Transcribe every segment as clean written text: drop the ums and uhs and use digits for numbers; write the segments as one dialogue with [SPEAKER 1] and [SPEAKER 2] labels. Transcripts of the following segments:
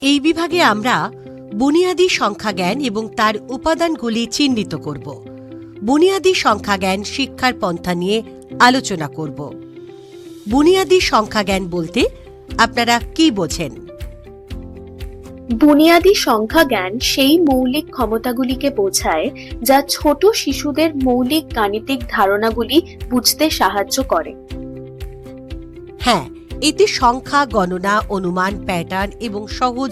[SPEAKER 1] এই বিভাগে আমরা বুনিয়াদী সংখ্যাজ্ঞান এবং তার উপাদানগুলি চিহ্নিত করব। বুনিয়াদী সংখ্যাজ্ঞান শিক্ষার পন্থা নিয়ে আলোচনা করব। বুনিয়াদী সংখ্যাজ্ঞান বলতে আপনারা কি বোঝেন?
[SPEAKER 2] বুনিয়াদী সংখ্যাজ্ঞান সেই মৌলিক ক্ষমতাগুলিকে বোঝায় যা ছোট শিশুদের মৌলিক গাণিতিক ধারণাগুলি বুঝতে সাহায্য করে।
[SPEAKER 1] হ্যাঁ, এতে সংখ্যা, গণনা, অনুমান, প্যাটার্ন এবং সহজ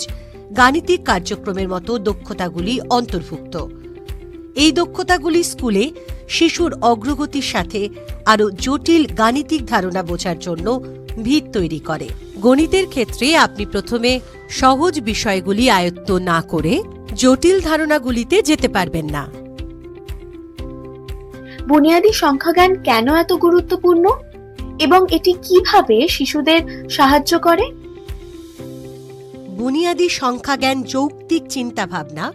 [SPEAKER 1] গাণিতিক কার্যক্রমের মতো দক্ষতাগুলি অন্তর্ভুক্ত। এই দক্ষতাগুলি স্কুলে শিশুর অগ্রগতির সাথে আরও জটিল গাণিতিক ধারণা বোঝার জন্য ভিত তৈরি করে। গণিতের ক্ষেত্রে আপনি প্রথমে সহজ বিষয়গুলি আয়ত্ত না করে জটিল ধারণাগুলিতে যেতে পারবেন না।
[SPEAKER 2] বুনিয়াদী সংখ্যাজ্ঞান কেন এত গুরুত্বপূর্ণ এবং এটি কিভাবে শিশুদের সাহায্য করে?
[SPEAKER 1] বুনিয়াদী সংখ্যাজ্ঞান যৌক্তিক চিন্তাভাবনা,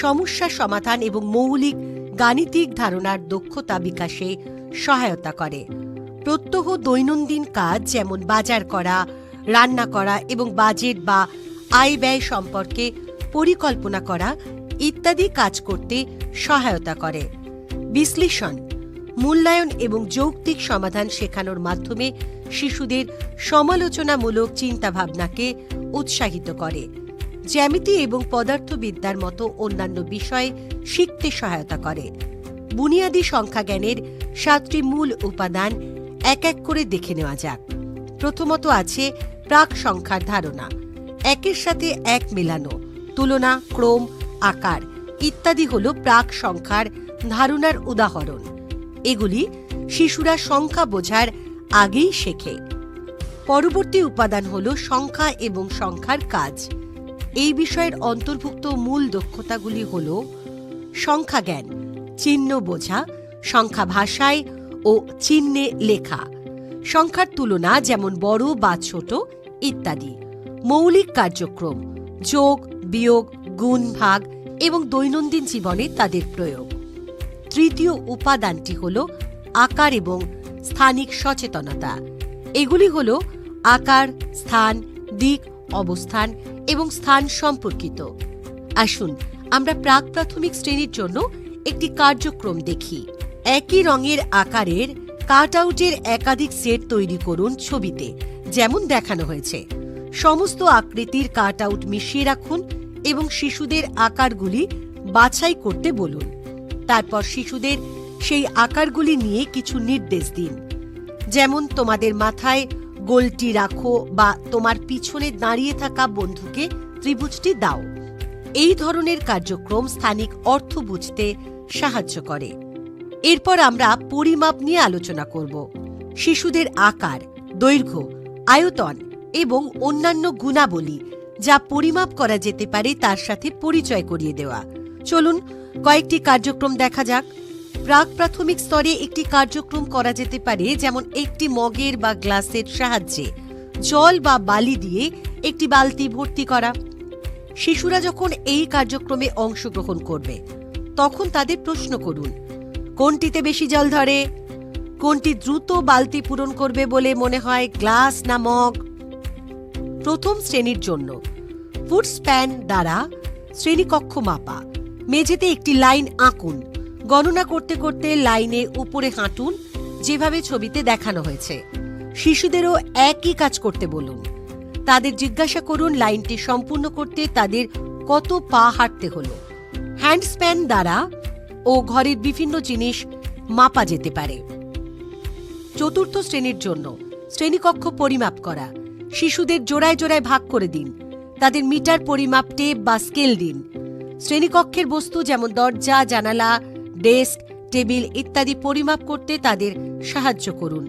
[SPEAKER 1] সমস্যা সমাধান এবং মৌলিক গাণিতিক ধারণার দক্ষতা বিকাশে সহায়তা করে। প্রত্যহ দৈনন্দিন কাজ যেমন বাজার করা, রান্না করা এবং বাজেট বা আয় ব্যয় সম্পর্কে পরিকল্পনা করা ইত্যাদি কাজ করতে সহায়তা করে। বিশ্লেষণ, মূল্যায়ন এবং যৌক্তিক সমাধান শেখানোর মাধ্যমে শিশুদের সমালোচনামূলক চিন্তাভাবনাকে উৎসাহিত করে। জ্যামিতি এবং পদার্থবিদ্যার মতো অন্যান্য বিষয়ে শিখতে সহায়তা করে। বুনিয়াদী সংখ্যাজ্ঞানের 7টি মূল উপাদান এক এক করে দেখে নেওয়া যাক। প্রথমত আছে প্রাক সংখ্যার ধারণা, একের সাথে এক মেলানো, তুলনা, ক্রম, আকার ইত্যাদি হল প্রাক সংখ্যার ধারণার উদাহরণ। এগুলি শিশুরা সংখ্যা বোঝার আগেই শেখে। পরবর্তী উপাদান হল সংখ্যা এবং সংখ্যার কাজ। এই বিষয়ের অন্তর্ভুক্ত মূল দক্ষতাগুলি হল সংখ্যাজ্ঞান, চিহ্ন বোঝা, সংখ্যা ভাষায় ও চিহ্নে লেখা, সংখ্যার তুলনা যেমন বড় বা ছোট ইত্যাদি, মৌলিক কার্যক্রম, যোগ, বিয়োগ, গুণ, ভাগ এবং দৈনন্দিন জীবনে তাদের প্রয়োগ। তৃতীয় উপাদানটি হল আকার এবং স্থানিক সচেতনতা। এগুলি হল আকার, স্থান, দিক, অবস্থান এবং স্থান সম্পর্কিত। আসুন আমরা প্রাক প্রাথমিক শ্রেণীর জন্য একটি কার্যক্রম দেখি। একই রঙের আকারের কাটআউটের একাধিক সেট তৈরি করুন ছবিতে, যেমন দেখানো হয়েছে। সমস্ত আকৃতির কাটআউট মিশিয়ে রাখুন এবং শিশুদের আকারগুলি বাছাই করতে বলুন। তারপর শিশুদের সেই আকারগুলি নিয়ে কিছু নির্দেশ দিন, যেমন তোমাদের মাথায় গোলটি রাখো বা তোমার পিছনে দাঁড়িয়ে থাকা বন্ধুকে ত্রিভুজটি দাও। এই ধরনের কার্যক্রম স্থানিক অর্থ বুঝতে সাহায্য করে। এরপর আমরা পরিমাপ নিয়ে আলোচনা করব। শিশুদের আকার, দৈর্ঘ্য, আয়তন এবং অন্যান্য গুণাবলী যা পরিমাপ করা যেতে পারে তার সাথে পরিচয় করিয়ে দেওয়া। চলুন কয়েকটি কার্যক্রম দেখা যাক। প্রাক প্রাথমিক স্তরে একটি কার্যক্রম করা যেতে পারে, যেমন একটি মগের বা গ্লাসের সাহায্যে জল বা বালি দিয়ে একটি বালতি ভর্তি করা। শিশুরা যখন এই কার্যক্রমে অংশগ্রহণ করবে তখন তাদের প্রশ্ন করুন, কোনটিতে বেশি জল ধরে, কোনটি দ্রুত বালতি পূরণ করবে বলে মনে হয়, গ্লাস না মগ। প্রথম শ্রেণীর জন্য ফুট স্প্যান দ্বারা শ্রেণীকক্ষ মাপা। মেঝেতে একটি লাইন আঁকুন। গণনা করতে করতে লাইনে উপরে হাঁটুন, যেভাবে ছবিতে দেখানো হয়েছে। শিশুদেরও একই কাজ করতে বলুন। তাদের জিজ্ঞাসা করুন লাইনটি সম্পূর্ণ করতে তাদের কত পা হাঁটতে হলো। হ্যান্ড স্প্যান দ্বারা ও ঘরের বিভিন্ন জিনিস মাপা যেতে পারে। চতুর্থ শ্রেণীর জন্য শ্রেণীকক্ষ পরিমাপ করা। শিশুদের জোড়ায় জোড়ায় ভাগ করে দিন। তাদের মিটার পরিমাপ টেপ বা স্কেল দিন। শ্রেণীকক্ষের বস্তু যেমন দরজা, জানালা, ডেস্ক, টেবিল ইত্যাদি পরিমাপ করতে তাদের সাহায্য করুন।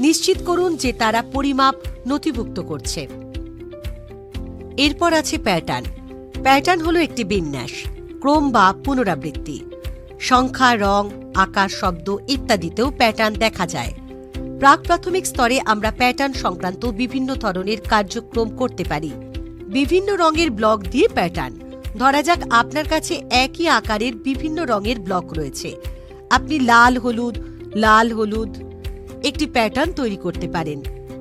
[SPEAKER 1] নিশ্চিত করুন যে তারা পরিমাপ নথিভুক্ত করছে। এরপর আছে প্যাটার্ন। প্যাটার্ন হলো একটি বিন্যাস, ক্রম বা পুনরাবৃত্তি। সংখ্যা, রং, আকার, শব্দ ইত্যাদিতেও প্যাটার্ন দেখা যায়। প্রাক প্রাথমিক স্তরে আমরা প্যাটার্ন সংক্রান্ত বিভিন্ন ধরনের কার্যক্রম করতে পারি। বিভিন্ন রঙের ব্লক দিয়ে প্যাটার্ন। ধরা যাক আপনার কাছে একই আকারের বিভিন্ন রঙের ব্লক রয়েছে। আপনি লাল হলুদ একটি প্যাটার্ন তৈরি করতে পারেন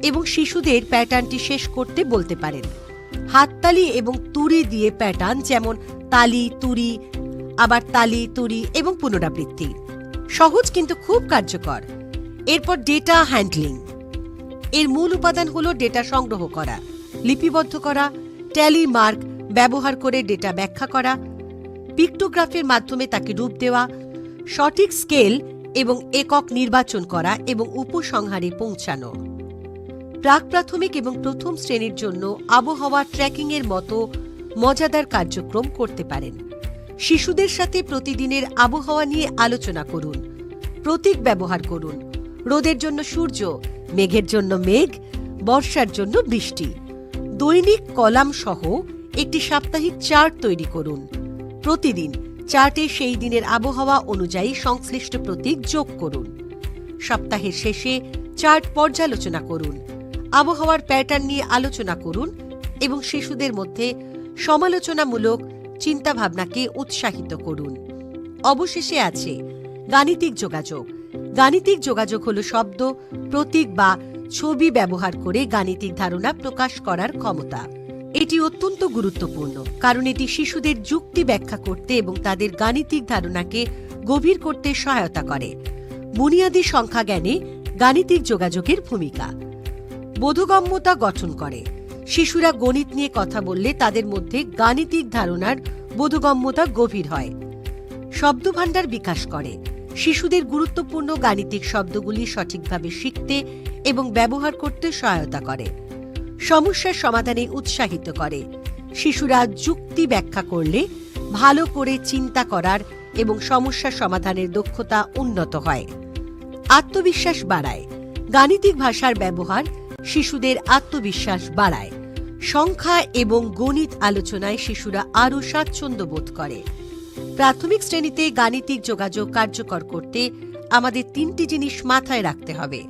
[SPEAKER 1] এবং শিশুদের প্যাটার্নটি শেষ করতে বলতে পারেন। হাততালি এবং তুড়ি দিয়ে প্যাটার্ন, যেমন তালি, তুড়ি, আবার তালি, তুড়ি এবং পুনরাবৃত্তি। সহজ কিন্তু খুব কার্যকর। এরপর ডেটা হ্যান্ডলিং। এর মূল উপাদান হল ডেটা সংগ্রহ করা, লিপিবদ্ধ করা, ট্যালি মার্ক ব্যবহার করে ডেটা ব্যাখ্যা করা, পিক্টোগ্রাফের মাধ্যমে তাকে রূপ দেওয়া, সঠিক স্কেল এবং একক নির্বাচন করা এবং উপসংহারে পৌঁছানো। প্রাক প্রাথমিক এবং প্রথম শ্রেণীর জন্য আবহাওয়া ট্র্যাকিংয়ের মতো মজাদার কার্যক্রম করতে পারেন। শিশুদের সাথে প্রতিদিনের আবহাওয়া নিয়ে আলোচনা করুন। প্রতীক ব্যবহার করুন। রোদের জন্য সূর্য, মেঘের জন্য মেঘ, বর্ষার জন্য বৃষ্টি। দৈনিক কলাম সহ একটি সাপ্তাহিক চার্ট তৈরি করুন। প্রতিদিন চার্টে সেই দিনের আবহাওয়া অনুযায়ী সংশ্লিষ্ট প্রতীক যোগ করুন। সপ্তাহের শেষে চার্ট পর্যালোচনা করুন। আবহাওয়ার প্যাটার্ন নিয়ে আলোচনা করুন এবং শিশুদের মধ্যে সমালোচনামূলক চিন্তাভাবনাকে উৎসাহিত করুন। অবশেষে আছে গাণিতিক যোগাযোগ। গাণিতিক যোগাযোগ হল শব্দ, প্রতীক বা ছবি ব্যবহার করে গাণিতিক ধারণা প্রকাশ করার ক্ষমতা। এটি অত্যন্ত গুরুত্বপূর্ণ কারণ এটি শিশুদের যুক্তি ব্যাখ্যা করতে এবং তাদের গাণিতিক ধারণাকে গভীর করতে সহায়তা করে। বুনিয়াদী সংখ্যা জ্ঞানে গাণিতিক যোগাযোগের ভূমিকা। বোধগম্যতা গঠন করে। শিশুরা গণিত নিয়ে কথা বললে তাদের মধ্যে গাণিতিক ধারণার বোধগম্যতা গভীর হয়। শব্দভাণ্ডার বিকাশ করে। শিশুদের গুরুত্বপূর্ণ গাণিতিক শব্দগুলি সঠিকভাবে শিখতে এবং ব্যবহার করতে সহায়তা করে। সমস্যার সমাধানে উৎসাহিত করে। শিশুরা যুক্তি ব্যাখ্যা করলে ভালো করে চিন্তা করার এবং সমস্যা সমাধানের দক্ষতা উন্নত হয়। আত্মবিশ্বাস বাড়ায়। গাণিতিক ভাষার ব্যবহার শিশুদের আত্মবিশ্বাস বাড়ায়। সংখ্যা এবং গণিত আলোচনায় শিশুরা আরও স্বাচ্ছন্দ্য বোধ করে। প্রাথমিক শ্রেণীতে গাণিতিক যোগাযোগ কার্যকর করতে আমাদের 3টি জিনিস মাথায় রাখতে হবে।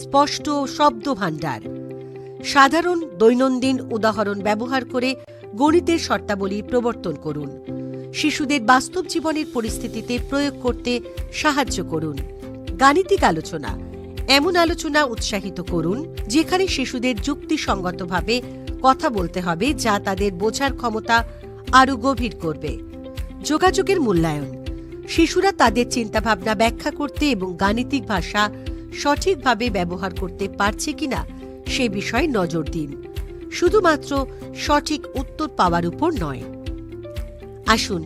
[SPEAKER 1] স্পষ্ট শব্দভাণ্ডার। সাধারণ দৈনন্দিন উদাহরণ ব্যবহার করে গণিতের শর্তাবলী প্রবর্তন করুন। শিশুদের বাস্তব জীবনের পরিস্থিতিতে প্রয়োগ করতে সাহায্য করুন। গাণিতিক আলোচনা। এমন আলোচনা উৎসাহিত করুন যেখানে শিশুদের যুক্তিসঙ্গতভাবে কথা বলতে হবে, যা তাদের বোঝার ক্ষমতা আরও গভীর করবে। যোগাযোগের মূল্যায়ন। শিশুরা তাদের চিন্তাভাবনা ব্যাখ্যা করতে এবং গাণিতিক ভাষা সঠিকভাবে ব্যবহার করতে পারছে কিনা সে বিষয়ে নজর দিন, শুধুমাত্র সঠিক উত্তর পাওয়ার উপর নয়। আসুন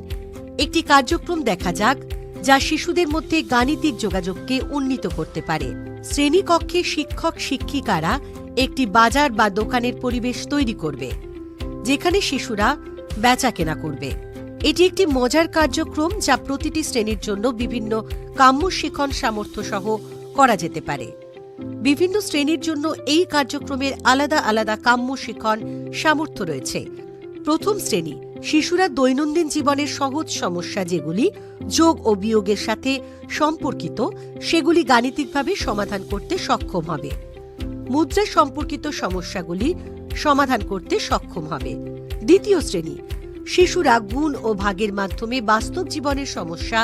[SPEAKER 1] একটি কার্যক্রম দেখা যাক যা শিশুদের মধ্যে গাণিতিক যোগাযোগকে উন্নীত করতে পারে। শ্রেণীকক্ষে শিক্ষক শিক্ষিকারা একটি বাজার বা দোকানের পরিবেশ তৈরি করবে যেখানে শিশুরা বেচাকেনা করবে। এটি একটি মজার কার্যক্রম যা প্রতিটি শ্রেণীর জন্য বিভিন্ন কাম্য শিখন সামর্থ্য সহ করা যেতে পারে। বিভিন্ন শ্রেণীর জন্য এই কার্যক্রমের আলাদা আলাদা কাম্য শিখন সামর্থ্য রয়েছে। প্রথম শ্রেণী শিশুরা দৈনন্দিন জীবনের সহজ সমস্যা যেগুলি যোগ ও বিয়োগের সাথে সম্পর্কিত সেগুলি গাণিতিকভাবে সমাধান করতে সক্ষম হবে। মুদ্রা সম্পর্কিত সমস্যাগুলি সমাধান করতে সক্ষম হবে। দ্বিতীয় শ্রেণী শিশুরা গুণ ও ভাগের মাধ্যমে বাস্তব জীবনের সমস্যা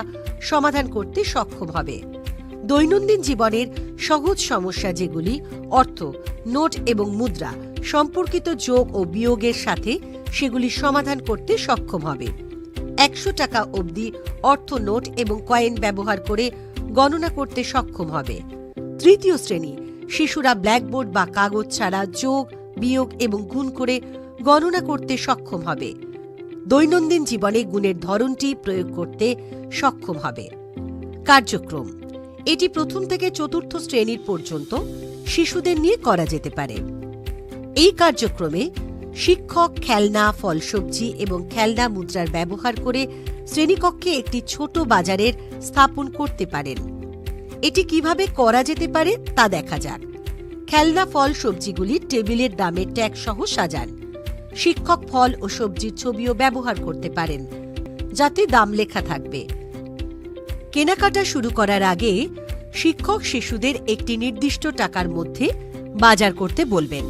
[SPEAKER 1] সমাধান করতে সক্ষম হবে। দৈনন্দিন জীবনের সহজ সমস্যা যেগুলি অর্থ, নোট এবং মুদ্রা সম্পর্কিত যোগ ও বিয়োগের সাথে সেগুলি সমাধান করতে সক্ষম হবে। 100 টাকা অবধি অর্থ নোট এবং কয়েন ব্যবহার করে গণনা করতে সক্ষম হবে। তৃতীয় শ্রেণী শিশুরা ব্ল্যাকবোর্ড বা কাগজ ছাড়া যোগ, বিয়োগ এবং গুণ করে গণনা করতে সক্ষম হবে। দৈনন্দিন জীবনে গুণের ধরনটি প্রয়োগ করতে সক্ষম হবে। কার্যক্রম। এটি প্রথম থেকে চতুর্থ শ্রেণীর পর্যন্ত শিশুদের নিয়ে করা যেতে পারে। এই কার্যক্রমে শিক্ষক খেলনা, ফলসবজি এবং খেলনা মুদ্রার ব্যবহার করে শ্রেণীকক্ষে একটি ছোট বাজারের স্থাপন করতে পারেন। এটি কিভাবে করা যেতে পারে তা দেখা যাক। খেলনা, ফল, সবজিগুলি টেবিলের দামের ট্যাগ সহ সাজান। শিক্ষক ফল ও সবজির ছবিও ব্যবহার করতে পারেন যাতে দাম লেখা থাকবে। কেনাকাটা শুরু করার আগে শিক্ষক শিশুদের একটি নির্দিষ্ট টাকার মধ্যে বাজার করতে বলবেন,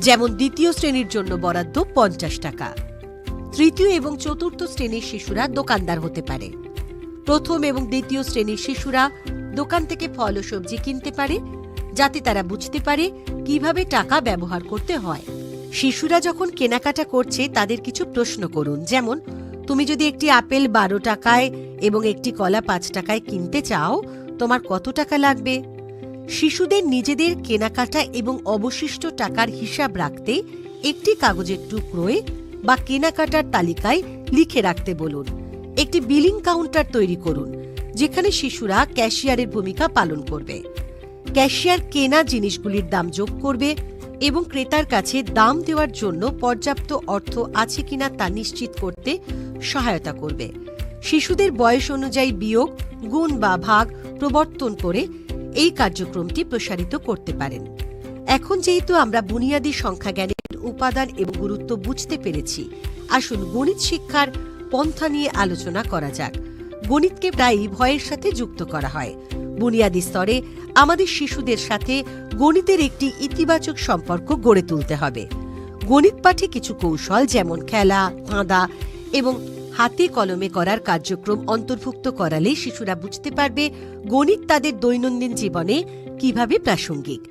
[SPEAKER 1] যেমন দ্বিতীয় শ্রেণীর জন্য বরাদ্দ 50 টাকা। তৃতীয় এবং চতুর্থ শ্রেণীর শিশুরা দোকানদার হতে পারে। প্রথম এবং দ্বিতীয় শ্রেণীর শিশুরা দোকান থেকে ফল ও সবজি কিনতে পারে যাতে তারা বুঝতে পারে কিভাবে টাকা ব্যবহার করতে হয়। শিশুরা যখন কেনাকাটা করছে তাদের কিছু প্রশ্ন করুন, যেমন তুমি যদি একটি আপেল 12 টাকায় এবং একটি কলা 5 টাকায় কিনতে চাও, তোমার কত টাকা লাগবে? শিশুদের নিজেদের কেনাকাটা এবং অবশিষ্ট টাকার হিসাব রাখতে একটি কাগজের টুকরোয় বা কেনাকাটার তালিকায় লিখে রাখতে বলুন। একটি বিলিং কাউন্টার তৈরি করুন, যেখানে শিশুরা ক্যাশিয়ারের ভূমিকা পালন করবে। ক্যাশিয়ার কেনা জিনিসগুলির দাম যোগ করবে এবং ক্রেতার কাছে দাম দেওয়ার জন্য পর্যাপ্ত অর্থ আছে কিনা তা নিশ্চিত করতে সহায়তা করবে। শিশুদের বয়স অনুযায়ী বিয়োগ, গুণ বা ভাগ প্রবর্তন করে এই কার্যক্রমটি প্রসারিত করতে পারেন। এখন যেহেতু আমরা বুনিয়াদী সংখ্যা জ্ঞানের উপাদান এবং গুরুত্ব বুঝতে পেরেছি, আসুন গণিত শিক্ষার পন্থা নিয়ে আলোচনা করা যাক। গণিতকে প্রায়ই ভয়ের সাথে যুক্ত করা হয়। বুনিয়াদী স্তরে আমাদের শিশুদের সাথে গণিতের একটি ইতিবাচক সম্পর্ক গড়ে তুলতে হবে। গণিত পাঠে কিছু কৌশল যেমন খেলা, ধাঁধা এবং হাতে কলমে করার কার্যক্রম অন্তর্ভুক্ত করালে শিশুরা বুঝতে পারবে গণিত তাদের দৈনন্দিন জীবনে কিভাবে প্রাসঙ্গিক।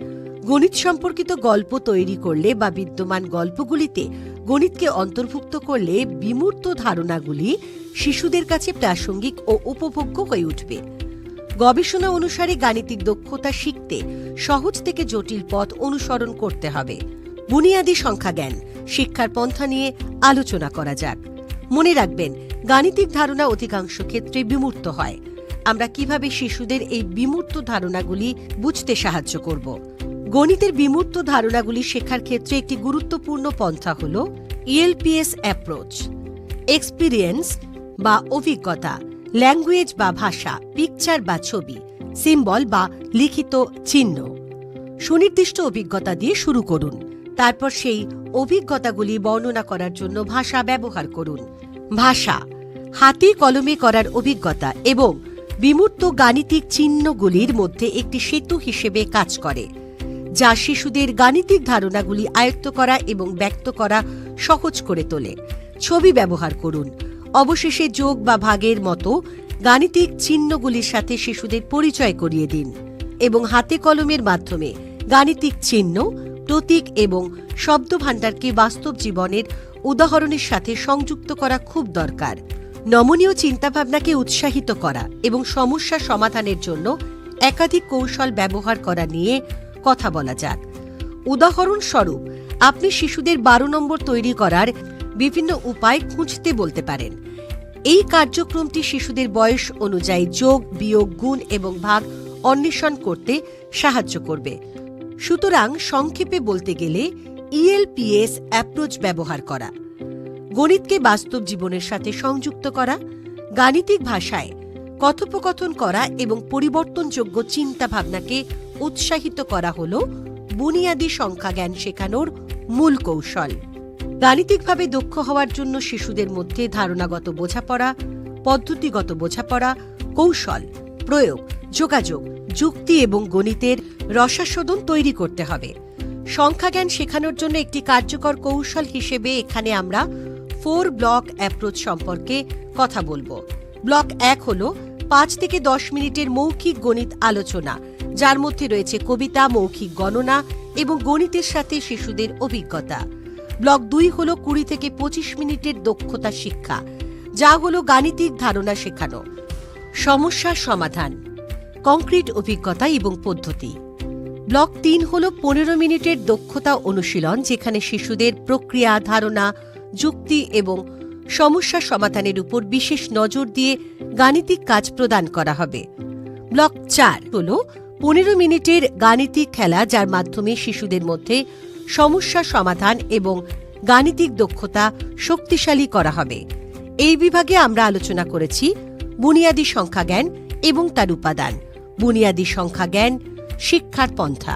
[SPEAKER 1] গণিত সম্পর্কিত গল্প তৈরি করলে বা বিদ্যমান গল্পগুলিতে গণিতকে অন্তর্ভুক্ত করলে বিমূর্ত ধারণাগুলি শিশুদের কাছে প্রাসঙ্গিক ও উপভোগ্য হয়ে উঠবে। গবেষণা অনুসারে গাণিতিক দক্ষতা শিখতে সহজ থেকে জটিল পথ অনুসরণ করতে হবে। বুনিয়াদী সংখ্যা জ্ঞান শিক্ষার পন্থা নিয়ে আলোচনা করা যাক। মনে রাখবেন, গাণিতিক ধারণা অধিকাংশ ক্ষেত্রে বিমূর্ত হয়। আমরা কিভাবে শিশুদের এই বিমূর্ত ধারণাগুলি বুঝতে সাহায্য করব? গণিতের বিমূর্ত ধারণাগুলি শেখার ক্ষেত্রে একটি গুরুত্বপূর্ণ পন্থা হল ELPS অ্যাপ্রোচ। এক্সপিরিয়েন্স বা অভিজ্ঞতা, ল্যাঙ্গুয়েজ বা ভাষা, পিকচার বা ছবি, সিম্বল বা লিখিত চিহ্ন। সুনির্দিষ্ট অভিজ্ঞতা দিয়ে শুরু করুন, তারপর সেই অভিজ্ঞতাগুলি বর্ণনা করার জন্য ভাষা ব্যবহার করুন। ভাষা হাতে কলমে করার অভিজ্ঞতা এবং বিমূর্ত গাণিতিক চিহ্নগুলির মধ্যে একটি সেতু হিসেবে কাজ করে, যা শিশুদের গাণিতিক ধারণাগুলি আয়ত্ত করা এবং ব্যক্ত করা সহজ করে তোলে। ছবি ব্যবহার করুন। অবশেষে যোগ বা ভাগের মতো গাণিতিক চিহ্নগুলির সাথে শিশুদের পরিচয় করিয়ে দিন এবং হাতে কলমের মাধ্যমে গাণিতিক চিহ্ন, প্রতীক এবং শব্দভাণ্ডারকে বাস্তব জীবনের উদাহরণের সাথে সংযুক্ত করা খুব দরকার। নমনীয় চিন্তাভাবনাকে উৎসাহিত করা এবং সমস্যা সমাধানের জন্য একাধিক কৌশল ব্যবহার করা নিয়ে কথা বলা যাক। উদাহরণস্বরূপ, আপনি শিশুদের 12 নম্বর তৈরি করার বিভিন্ন উপায় খুঁজতে বলতে পারেন। এই কার্যক্রমটি শিশুদের বয়স অনুযায়ী যোগ, বিয়োগ, গুণ এবং ভাগ অন্বেষণ করতে সাহায্য করবে। সুতরাং সংক্ষেপে বলতে গেলে ELPS অ্যাপ্রোচ ব্যবহার করা, গণিতকে বাস্তব জীবনের সাথে সংযুক্ত করা, গাণিতিক ভাষায় কথোপকথন করা এবং পরিবর্তনযোগ্য চিন্তাভাবনাকে উৎসাহিত করা হল বুনিয়াদী সংখ্যা জ্ঞান শেখানোর মূল কৌশল। গাণিতিকভাবে দক্ষ হওয়ার জন্য শিশুদের মধ্যে ধারণাগত বোঝাপড়া, পদ্ধতিগত বোঝাপড়া, কৌশল, প্রয়োগ, যোগাযোগ, যুক্তি এবং গণিতের রসাস্বাদন তৈরি করতে হবে। সংখ্যাজ্ঞান শেখানোর জন্য একটি কার্যকর কৌশল হিসেবে এখানে আমরা 4 ব্লক অ্যাপ্রোচ সম্পর্কে কথা বলবো। ব্লক 1 হল 5 থেকে 10 মিনিটের মৌখিক গণিত আলোচনা, যার মধ্যে রয়েছে কবিতা, মৌখিক গণনা এবং গণিতের সাথে শিশুদের অভিজ্ঞতা। ব্লক 2 হল 20 থেকে 25 মিনিটের দক্ষতা শিক্ষা, যা হল গাণিতিক ধারণা শেখানো, সমস্যার সমাধান, কংক্রিট অভিজ্ঞতা এবং পদ্ধতি। ব্লক 3 হল 15 মিনিটের দক্ষতা অনুশীলন, যেখানে শিশুদের প্রক্রিয়া, ধারণা, যুক্তি এবং সমস্যা সমাধানের উপর বিশেষ নজর দিয়ে গাণিতিক কাজ প্রদান করা হবে। ব্লক 4 হল 15 মিনিটের গাণিতিক খেলা, যার মাধ্যমে শিশুদের মধ্যে সমস্যা সমাধান এবং গাণিতিক দক্ষতা শক্তিশালী করা হবে। এই বিভাগে আমরা আলোচনা করেছি বুনিয়াদী সংখ্যা জ্ঞান এবং তার উপাদান, বুনিয়াদী সংখ্যা জ্ঞান শিক্ষার পন্থা।